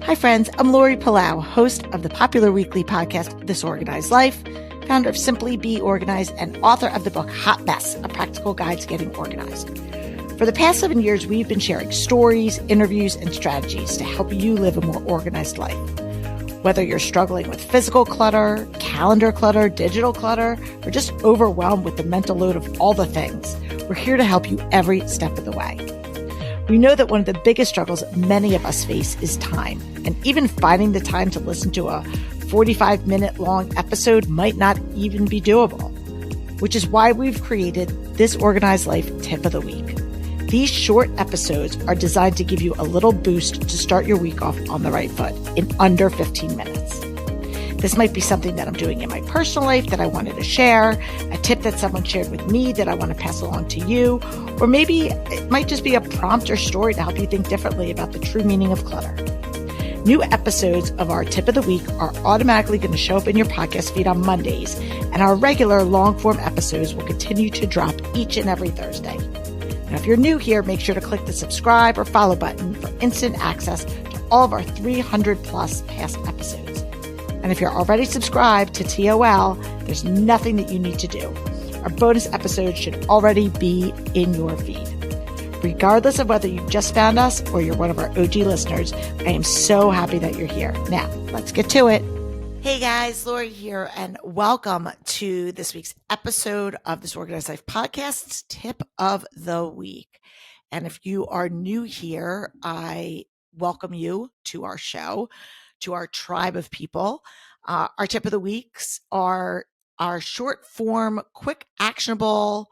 Hi, friends. I'm Lori Palau, host of the popular weekly podcast, This Organized Life, founder of Simply Be Organized, and author of the book Hot Mess, A Practical Guide to Getting Organized. For the past 7 years, we've been sharing stories, interviews, and strategies to help you live a more organized life. Whether you're struggling with physical clutter, calendar clutter, digital clutter, or just overwhelmed with the mental load of all the things, we're here to help you every step of the way. We know that one of the biggest struggles many of us face is time, and even finding the time to listen to a 45-minute long episode might not even be doable, which is why we've created this Organized Life Tip of the Week. These short episodes are designed to give you a little boost to start your week off on the right foot in under 15 minutes. This might be something that I'm doing in my personal life that I wanted to share, a tip that someone shared with me that I want to pass along to you, or maybe it might just be a prompt or story to help you think differently about the true meaning of clutter. New episodes of our Tip of the Week are automatically going to show up in your podcast feed on Mondays, and our regular long-form episodes will continue to drop each and every Thursday. Now, if you're new here, make sure to click the subscribe or follow button for instant access to all of our 300 plus past episodes. And if you're already subscribed to TOL, there's nothing that you need to do. Our bonus episodes should already be in your feed. Regardless of whether you just found us or you're one of our OG listeners, I am so happy that you're here. Now, let's get to it. Hey guys, Lori here, and welcome to this week's episode of this Organized Life Podcast's Tip of the Week. And if you are new here, I welcome you to our show, to our tribe of people. Our tip of the weeks are our short form, quick, actionable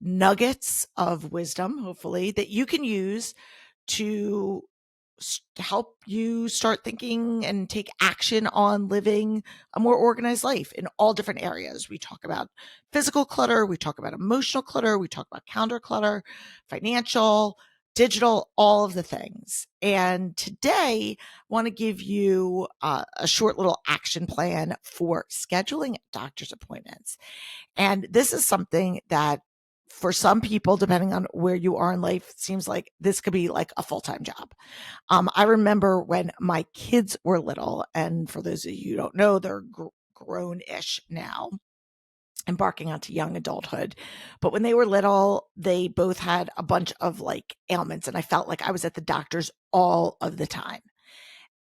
nuggets of wisdom, hopefully, that you can use to help you start thinking and take action on living a more organized life in all different areas. We talk about physical clutter, we talk about emotional clutter, we talk about calendar clutter, financial, digital, all of the things. And today, I want to give you a short little action plan for scheduling doctor's appointments. And this is something that for some people, depending on where you are in life, it seems like this could be like a full-time job. I remember when my kids were little, and for those of you who don't know, they're grown-ish now, embarking onto young adulthood. But when they were little, they both had a bunch of like ailments, and I felt like I was at the doctor's all of the time.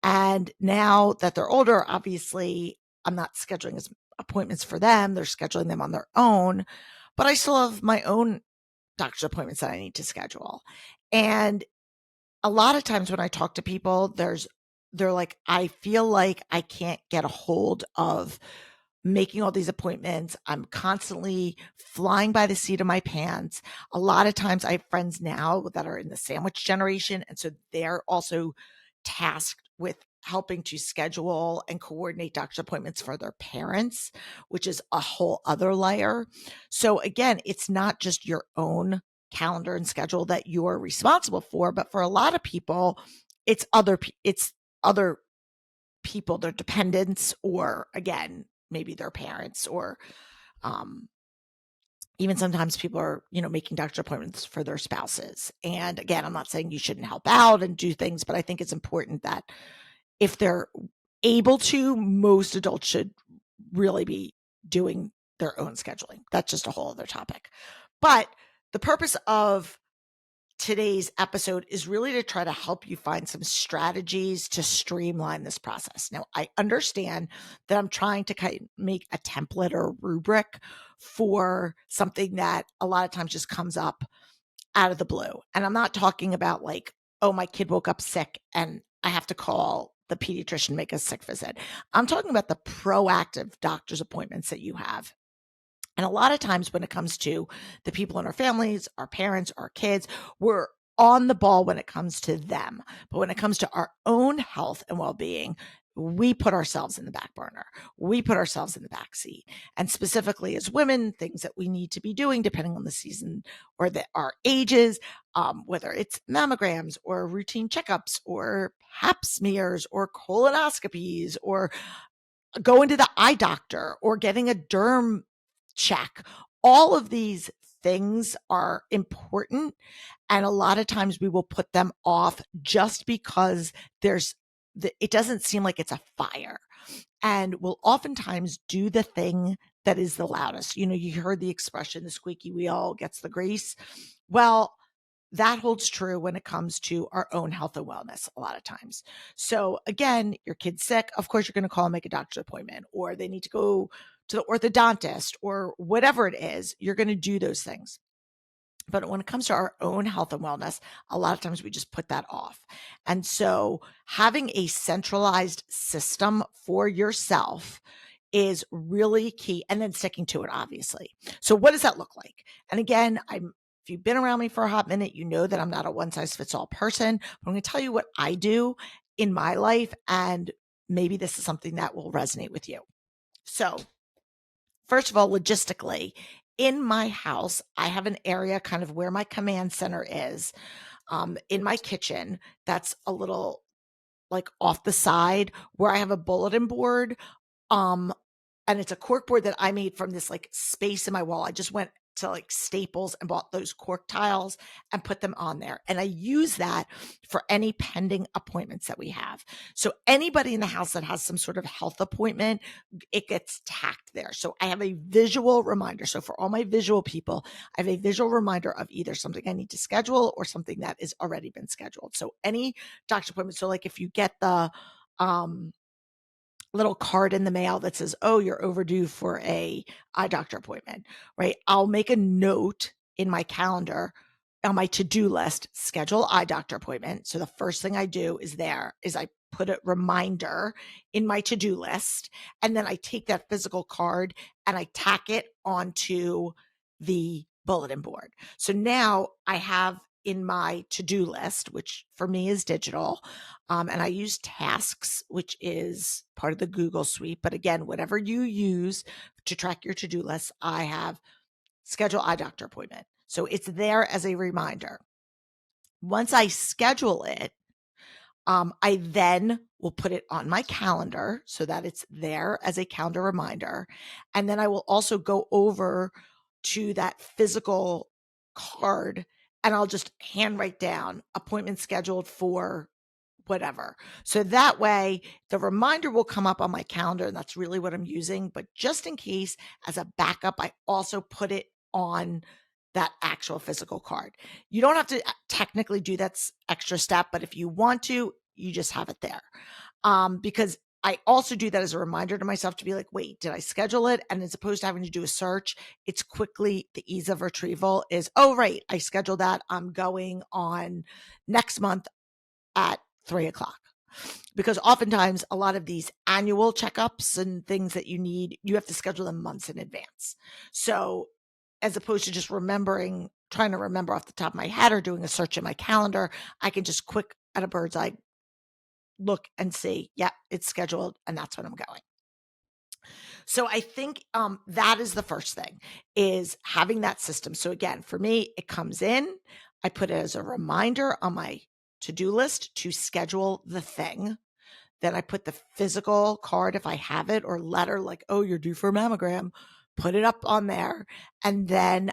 And now that they're older, obviously, I'm not scheduling as appointments for them. They're scheduling them on their own. But I still have my own doctor's appointments that I need to schedule. And a lot of times when I talk to people, they're like, I feel like I can't get a hold of making all these appointments. I'm constantly flying by the seat of my pants. A lot of times I have friends now that are in the sandwich generation. And so they're also tasked with helping to schedule and coordinate doctor's appointments for their parents, which is a whole other layer. So again, it's not just your own calendar and schedule that you're responsible for, but for a lot of people, it's other people, their dependents, or again, maybe their parents, or even sometimes people are, making doctor appointments for their spouses. And again, I'm not saying you shouldn't help out and do things, but I think it's important that if they're able to, most adults should really be doing their own scheduling. That's just a whole other topic. But the purpose of today's episode is really to try to help you find some strategies to streamline this process. Now, I understand that I'm trying to make a template or a rubric for something that a lot of times just comes up out of the blue. And I'm not talking about like, oh, my kid woke up sick and I have to call the pediatrician, make a sick visit. I'm talking about the proactive doctor's appointments that you have. And a lot of times when it comes to the people in our families, our parents, our kids, we're on the ball when it comes to them. But when it comes to our own health and well-being, we put ourselves in the back burner. We put ourselves in the back seat. And specifically as women, things that we need to be doing depending on the season or our ages, whether it's mammograms or routine checkups or pap smears or colonoscopies or going to the eye doctor or getting a derm check. All of these things are important. And a lot of times we will put them off just because there's it doesn't seem like it's a fire, and will oftentimes do the thing that is the loudest. You heard the expression, the squeaky wheel gets the grease. Well, that holds true when it comes to our own health and wellness a lot of times. So again, your kid's sick, of course you're going to call and make a doctor's appointment, or they need to go to the orthodontist, or whatever it is, you're going to do those things. But when it comes to our own health and wellness, a lot of times we just put that off. And so having a centralized system for yourself is really key, and then sticking to it, obviously. So what does that look like? And again, if you've been around me for a hot minute, you know that I'm not a one size fits all person, but I'm going to tell you what I do in my life, and maybe this is something that will resonate with you. So first of all, logistically, in my house, I have an area kind of where my command center is, in my kitchen. That's a little like off the side, where I have a bulletin board. And it's a cork board that I made from this like space in my wall. I just went to like Staples and bought those cork tiles and put them on there. And I use that for any pending appointments that we have. So anybody in the house that has some sort of health appointment, it gets tacked there. So I have a visual reminder. So for all my visual people, I have a visual reminder of either something I need to schedule or something that has already been scheduled. So any doctor's appointment. So like if you get the, little card in the mail that says, oh, you're overdue for a eye doctor appointment, right? I'll make a note in my calendar on my to-do list, schedule eye doctor appointment. So the first thing I do is I put a reminder in my to-do list, and then I take that physical card and I tack it onto the bulletin board. So now I have in my to-do list, which for me is digital, and I use Tasks, which is part of the Google suite. But again, whatever you use to track your to-do list, I have schedule eye doctor appointment. So it's there as a reminder. Once I schedule it, I then will put it on my calendar so that it's there as a calendar reminder. And then I will also go over to that physical card, and I'll just handwrite down appointment scheduled for whatever. So that way the reminder will come up on my calendar, and that's really what I'm using. But just in case, as a backup, I also put it on that actual physical card. You don't have to technically do that extra step, but if you want to, you just have it there. Because I also do that as a reminder to myself to be like, wait, did I schedule it? And as opposed to having to do a search, it's quickly, the ease of retrieval is, oh, right, I scheduled that. I'm going on next month at 3:00. Because oftentimes a lot of these annual checkups and things that you need, you have to schedule them months in advance. So as opposed to just trying to remember off the top of my head or doing a search in my calendar, I can just quick at a bird's eye look and see, yeah, it's scheduled, and that's when I'm going. So I think that is the first thing, is having that system. So again, for me, it comes in, I put it as a reminder on my to-do list to schedule the thing. Then I put the physical card, if I have it, or letter like, oh, you're due for a mammogram, put it up on there. And then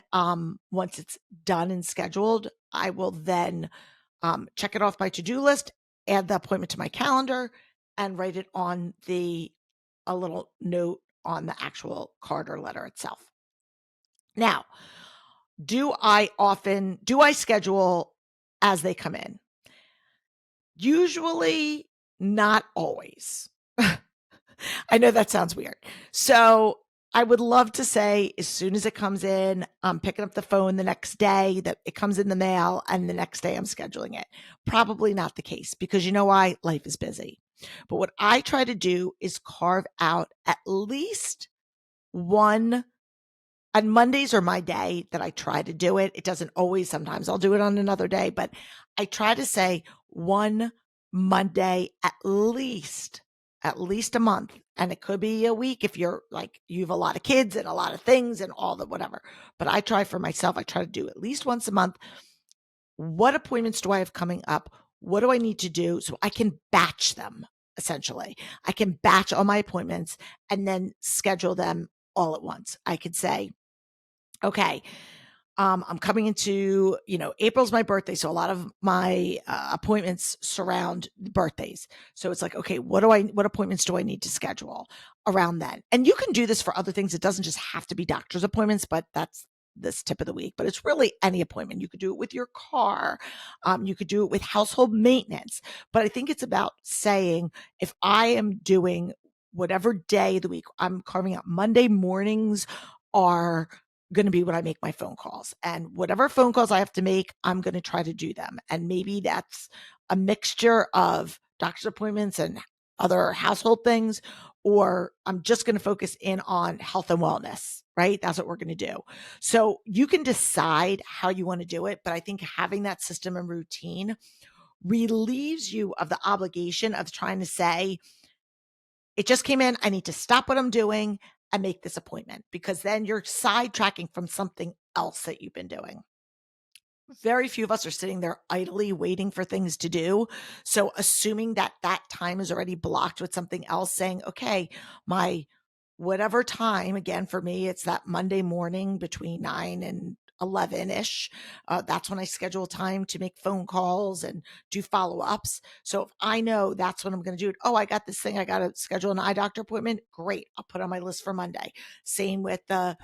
once it's done and scheduled, I will then check it off my to-do list, add the appointment to my calendar, and write it on a little note on the actual card or letter itself. Now, do I schedule as they come in? Usually, not always. I know that sounds weird. So I would love to say as soon as it comes in, I'm picking up the phone the next day, that it comes in the mail, and the next day I'm scheduling it. Probably not the case, because you know why? Life is busy. But what I try to do is carve out at least one. On Mondays are my day that I try to do it. It doesn't always, sometimes I'll do it on another day, but I try to say one Monday at least a month. And it could be a week if you're like, you have a lot of kids and a lot of things and all the whatever. But I try for myself, I try to do at least once a month. What appointments do I have coming up? What do I need to do? So I can batch them, essentially. I can batch all my appointments and then schedule them all at once. I could say, okay, I'm coming into, April's my birthday. So a lot of my appointments surround birthdays. So it's like, okay, what appointments do I need to schedule around then? And you can do this for other things. It doesn't just have to be doctor's appointments, but that's this tip of the week, but it's really any appointment. You could do it with your car. You could do it with household maintenance, but I think it's about saying, if I am doing whatever day of the week, I'm carving out Monday mornings are going to be when I make my phone calls, and whatever phone calls I have to make, I'm going to try to do them. And maybe that's a mixture of doctor's appointments and other household things, or I'm just going to focus in on health and wellness, right? That's what we're going to do. So you can decide how you want to do it, but I think having that system and routine relieves you of the obligation of trying to say, it just came in, I need to stop what I'm doing and make this appointment, because then you're sidetracking from something else that you've been doing. Very few of us are sitting there idly waiting for things to do. So assuming that that time is already blocked with something else, saying, okay, my whatever time, again, for me, it's that Monday morning between 9 and 11-ish. That's when I schedule time to make phone calls and do follow-ups. So if I know that's when I'm going to do it, oh, I got this thing, I got to schedule an eye doctor appointment. Great. I'll put on my list for Monday. Same with the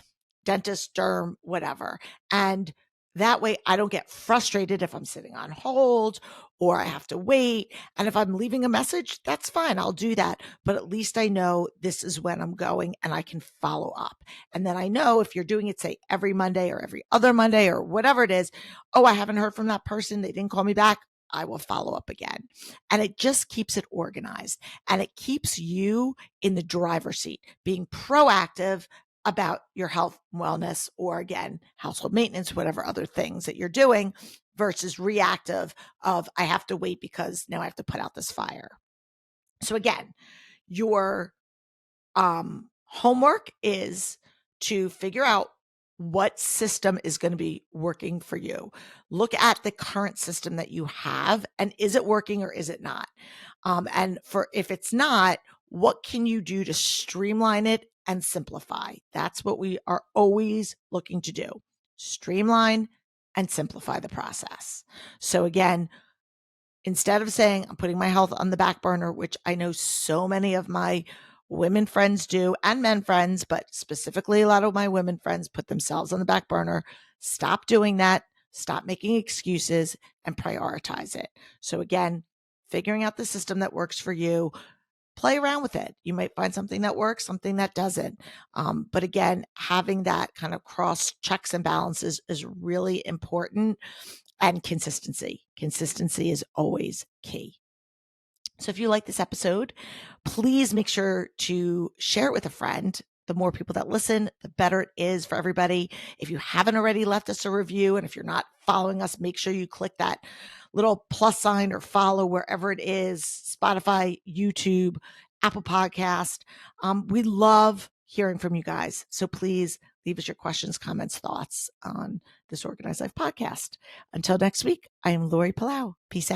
dentist, derm, whatever. And that way I don't get frustrated if I'm sitting on hold or I have to wait. And if I'm leaving a message, that's fine. I'll do that. But at least I know this is when I'm going and I can follow up. And then I know if you're doing it, say, every Monday or every other Monday or whatever it is, oh, I haven't heard from that person. They didn't call me back. I will follow up again. And it just keeps it organized, and it keeps you in the driver's seat, being proactive about your health and wellness, or again, household maintenance, whatever other things that you're doing, versus reactive of, I have to wait because now I have to put out this fire. So again, your homework is to figure out what system is going to be working for you. Look at the current system that you have, and is it working or is it not? And if it's not, what can you do to streamline it and simplify? That's what we are always looking to do. Streamline and simplify the process. So again, instead of saying I'm putting my health on the back burner, which I know so many of my women friends do, and men friends, but specifically a lot of my women friends put themselves on the back burner. Stop doing that. Stop making excuses and prioritize it. So again, figuring out the system that works for you, play around with it. You might find something that works, something that doesn't. But again, having that kind of cross checks and balances is really important. And consistency. Consistency is always key. So if you like this episode, please make sure to share it with a friend. The more people that listen, the better it is for everybody. If you haven't already left us a review, and if you're not following us, make sure you click that little plus sign or follow wherever it is, Spotify, YouTube, Apple Podcast. We love hearing from you guys. So please leave us your questions, comments, thoughts on this Organized Life podcast. Until next week, I am Lori Palau. Peace out.